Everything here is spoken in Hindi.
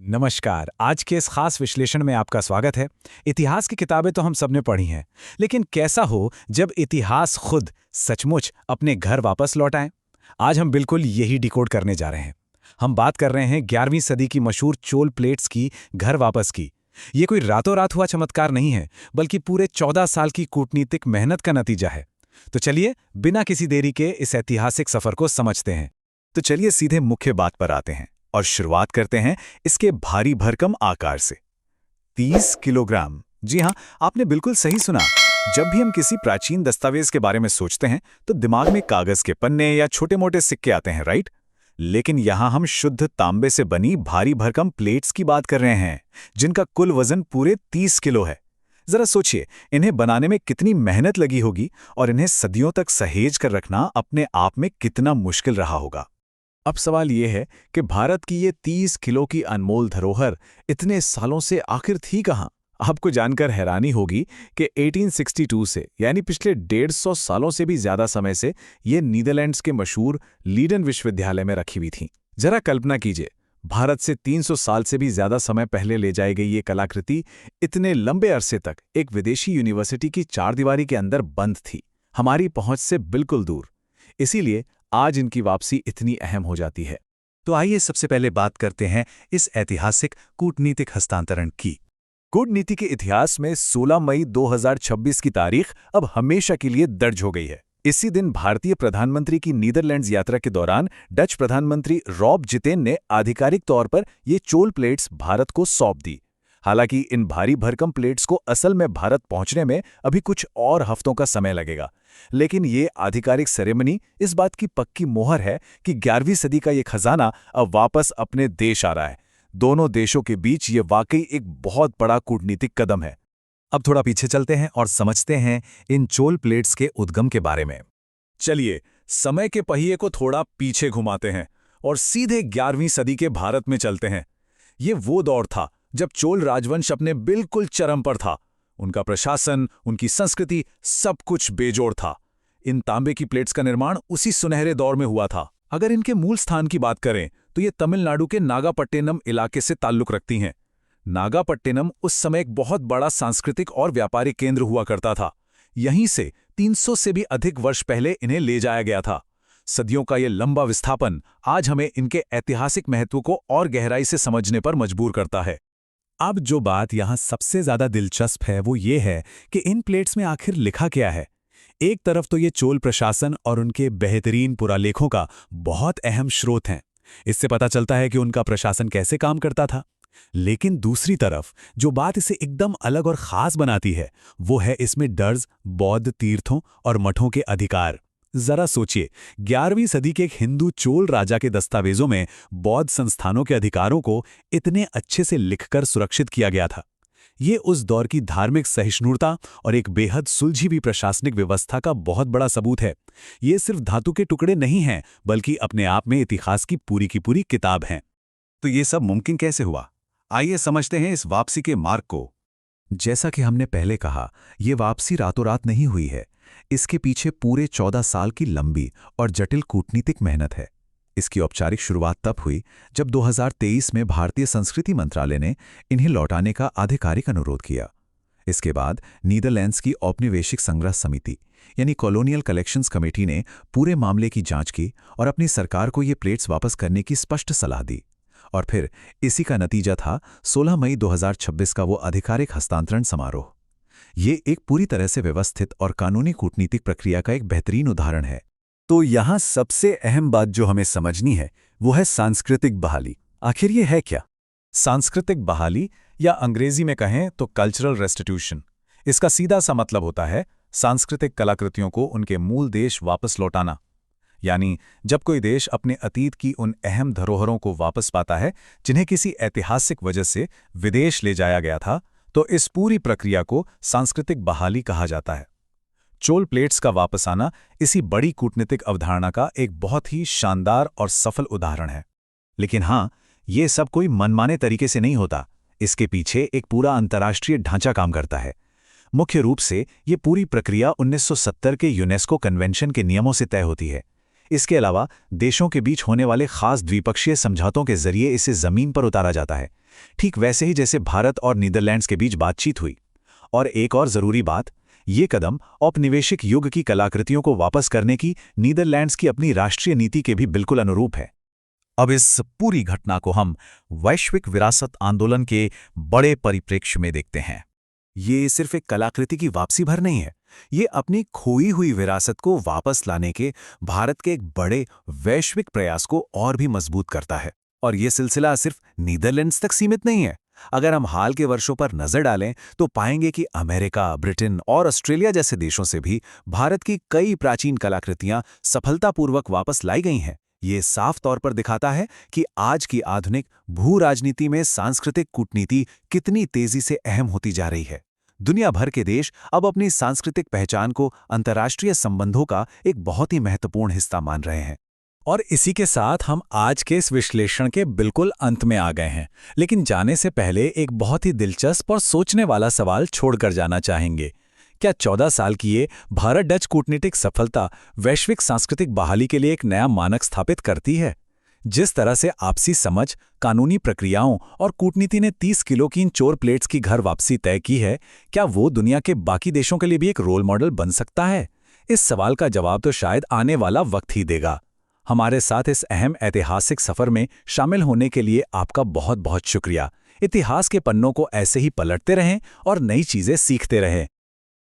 नमस्कार। आज के इस खास विश्लेषण में आपका स्वागत है। इतिहास की किताबें तो हम सबने पढ़ी हैं, लेकिन कैसा हो जब इतिहास खुद सचमुच अपने घर वापस लौट आए। आज हम बिल्कुल यही डिकोड करने जा रहे हैं। हम बात कर रहे हैं 11वीं सदी की मशहूर चोल प्लेट्स की घर वापस की। ये कोई रातों रात हुआ चमत्कार नहीं है, बल्कि पूरे 14 साल की कूटनीतिक मेहनत का नतीजा है। तो चलिए बिना किसी देरी के इस ऐतिहासिक सफर को समझते हैं। तो चलिए सीधे मुख्य बात पर आते हैं और शुरुआत करते हैं इसके भारी भरकम आकार से। 30 किलोग्राम। जी हाँ, आपने बिल्कुल सही सुना। जब भी हम किसी प्राचीन दस्तावेज के बारे में सोचते हैं तो दिमाग में कागज के पन्ने या छोटे मोटे सिक्के आते हैं, राइट? लेकिन यहां हम शुद्ध तांबे से बनी भारी भरकम प्लेट्स की बात कर रहे हैं, जिनका कुल वजन पूरे 30 किलो है। जरा सोचिए, इन्हें बनाने में कितनी मेहनत लगी होगी और इन्हें सदियों तक सहेज कर रखना अपने आप में कितना मुश्किल रहा होगा। अब सवाल ये है कि भारत की ये 30 किलो की अनमोल धरोहर इतने सालों से आखिर थी कहाँ? आपको जानकर हैरानी होगी कि 1862 से, यानी पिछले 150 सालों से भी ज्यादा समय से, ये नीदरलैंड्स के मशहूर लीडन विश्वविद्यालय में रखी हुई थीं। जरा कल्पना कीजिए, भारत से 300 साल से भी ज्यादा समय पहले ले जाई गई ये कलाकृति इतने लंबे अरसे तक एक विदेशी यूनिवर्सिटी की चारदीवारी के अंदर बंद थी, हमारी पहुंच से बिल्कुल दूर। इसीलिए आज इनकी वापसी इतनी अहम हो जाती है। तो आइए सबसे पहले बात करते हैं इस ऐतिहासिक कूटनीतिक हस्तांतरण की। कूटनीति के इतिहास में 16 मई 2026 की तारीख अब हमेशा के लिए दर्ज हो गई है। इसी दिन भारतीय प्रधानमंत्री की नीदरलैंड्स यात्रा के दौरान डच प्रधानमंत्री रॉब जितेन ने आधिकारिक तौर पर ये चोल प्लेट्स भारत को सौंप दी। हालांकि इन भारी भरकम प्लेट्स को असल में भारत पहुंचने में अभी कुछ और हफ्तों का समय लगेगा, लेकिन ये आधिकारिक सेरेमनी इस बात की पक्की मोहर है कि 11वीं सदी का ये खजाना अब वापस अपने देश आ रहा है। दोनों देशों के बीच ये वाकई एक बहुत बड़ा कूटनीतिक कदम है। अब थोड़ा पीछे चलते हैं और समझते हैं इन चोल प्लेट्स के उद्गम के बारे में। चलिए समय के पहिए को थोड़ा पीछे घुमाते हैं और सीधे 11वीं सदी के भारत में चलते हैं। ये वो दौर था जब चोल राजवंश अपने बिल्कुल चरम पर था। उनका प्रशासन, उनकी संस्कृति, सब कुछ बेजोड़ था। इन तांबे की प्लेट्स का निर्माण उसी सुनहरे दौर में हुआ था। अगर इनके मूल स्थान की बात करें तो ये तमिलनाडु के नागापट्टिनम इलाके से ताल्लुक रखती हैं। नागापट्टिनम उस समय एक बहुत बड़ा सांस्कृतिक और व्यापारिक केंद्र हुआ करता था। यहीं से 300 से भी अधिक वर्ष पहले इन्हें ले जाया गया था। सदियों का ये लंबा विस्थापन आज हमें इनके ऐतिहासिक महत्व को और गहराई से समझने पर मजबूर करता है। अब जो बात यहाँ सबसे ज्यादा दिलचस्प है वो ये है कि इन प्लेट्स में आखिर लिखा क्या है। एक तरफ तो ये चोल प्रशासन और उनके बेहतरीन पुरालेखों का बहुत अहम स्रोत हैं। इससे पता चलता है कि उनका प्रशासन कैसे काम करता था। लेकिन दूसरी तरफ जो बात इसे एकदम अलग और खास बनाती है वो है इसमें दर्ज बौद्ध तीर्थों और मठों के अधिकार। जरा सोचिए, 11वीं सदी के एक हिंदू चोल राजा के दस्तावेजों में बौद्ध संस्थानों के अधिकारों को इतने अच्छे से लिखकर सुरक्षित किया गया था। ये उस दौर की धार्मिक सहिष्णुता और एक बेहद सुलझी हुई प्रशासनिक व्यवस्था का बहुत बड़ा सबूत है। ये सिर्फ धातु के टुकड़े नहीं हैं, बल्कि अपने आप में इतिहास की पूरी किताब हैं। तो ये सब मुमकिन कैसे हुआ? आइए समझते हैं इस वापसी के मार्ग को। जैसा कि हमने पहले कहा, ये वापसी रातों रात नहीं हुई है। इसके पीछे पूरे 14 साल की लंबी और जटिल कूटनीतिक मेहनत है। इसकी औपचारिक शुरुआत तब हुई जब 2023 में भारतीय संस्कृति मंत्रालय ने इन्हें लौटाने का आधिकारिक अनुरोध किया। इसके बाद नीदरलैंड्स की औपनिवेशिक संग्रह समिति यानी कॉलोनियल कलेक्शंस कमेटी ने पूरे मामले की जांच की और अपनी सरकार को ये प्लेट्स वापस करने की स्पष्ट सलाह दी। और फिर इसी का नतीजा था 16 मई 2026 का वो आधिकारिक हस्तांतरण समारोह। ये एक पूरी तरह से व्यवस्थित और कानूनी कूटनीतिक प्रक्रिया का एक बेहतरीन उदाहरण है। तो यहाँ सबसे अहम बात जो हमें समझनी है वो है सांस्कृतिक बहाली। आखिर ये है क्या? सांस्कृतिक बहाली, या अंग्रेजी में कहें तो कल्चरल रेस्टिट्यूशन, इसका सीधा सा मतलब होता है सांस्कृतिक कलाकृतियों को उनके मूल देश वापस लौटाना। यानी जब कोई देश अपने अतीत की उन अहम धरोहरों को वापस पाता है जिन्हें किसी ऐतिहासिक वजह से विदेश ले जाया गया था, तो इस पूरी प्रक्रिया को सांस्कृतिक बहाली कहा जाता है। चोल प्लेट्स का वापस आना इसी बड़ी कूटनीतिक अवधारणा का एक बहुत ही शानदार और सफल उदाहरण है। लेकिन हाँ, ये सब कोई मनमाने तरीके से नहीं होता। इसके पीछे एक पूरा अंतर्राष्ट्रीय ढांचा काम करता है। मुख्य रूप से ये पूरी प्रक्रिया 1970 के यूनेस्को कन्वेंशन के नियमों से तय होती है। इसके अलावा देशों के बीच होने वाले खास द्विपक्षीय समझौतों के जरिए इसे जमीन पर उतारा जाता है, ठीक वैसे ही जैसे भारत और नीदरलैंड्स के बीच बातचीत हुई। और एक और जरूरी बात, ये कदम औपनिवेशिक युग की कलाकृतियों को वापस करने की नीदरलैंड्स की अपनी राष्ट्रीय नीति के भी बिल्कुल अनुरूप है। अब इस पूरी घटना को हम वैश्विक विरासत आंदोलन के बड़े परिप्रेक्ष्य में देखते हैं। ये सिर्फ एक कलाकृति की वापसी भर नहीं है, ये अपनी खोई हुई विरासत को वापस लाने के भारत के एक बड़े वैश्विक प्रयास को और भी मजबूत करता है। और ये सिलसिला सिर्फ नीदरलैंड्स तक सीमित नहीं है। अगर हम हाल के वर्षों पर नजर डालें तो पाएंगे कि अमेरिका, ब्रिटेन और ऑस्ट्रेलिया जैसे देशों से भी भारत की कई प्राचीन कलाकृतियां सफलतापूर्वक वापस लाई गई हैं। ये साफ तौर पर दिखाता है कि आज की आधुनिक भू राजनीति में सांस्कृतिक कूटनीति कितनी तेजी से अहम होती जा रही है। दुनिया भर के देश अब अपनी सांस्कृतिक पहचान को अंतर्राष्ट्रीय संबंधों का एक बहुत ही महत्वपूर्ण हिस्सा मान रहे हैं। और इसी के साथ हम आज के इस विश्लेषण के बिल्कुल अंत में आ गए हैं। लेकिन जाने से पहले एक बहुत ही दिलचस्प और सोचने वाला सवाल छोड़कर जाना चाहेंगे। क्या 14 साल की ये भारत डच कूटनीतिक सफलता वैश्विक सांस्कृतिक बहाली के लिए एक नया मानक स्थापित करती है? जिस तरह से आपसी समझ, कानूनी प्रक्रियाओं और कूटनीति ने 30 किलो की इन चोर प्लेट्स की घर वापसी तय की है, क्या वो दुनिया के बाकी देशों के लिए भी एक रोल मॉडल बन सकता है? इस सवाल का जवाब तो शायद आने वाला वक्त ही देगा। हमारे साथ इस अहम ऐतिहासिक सफर में शामिल होने के लिए आपका बहुत बहुत शुक्रिया। इतिहास के पन्नों को ऐसे ही पलटते रहें और नई चीजें सीखते रहें।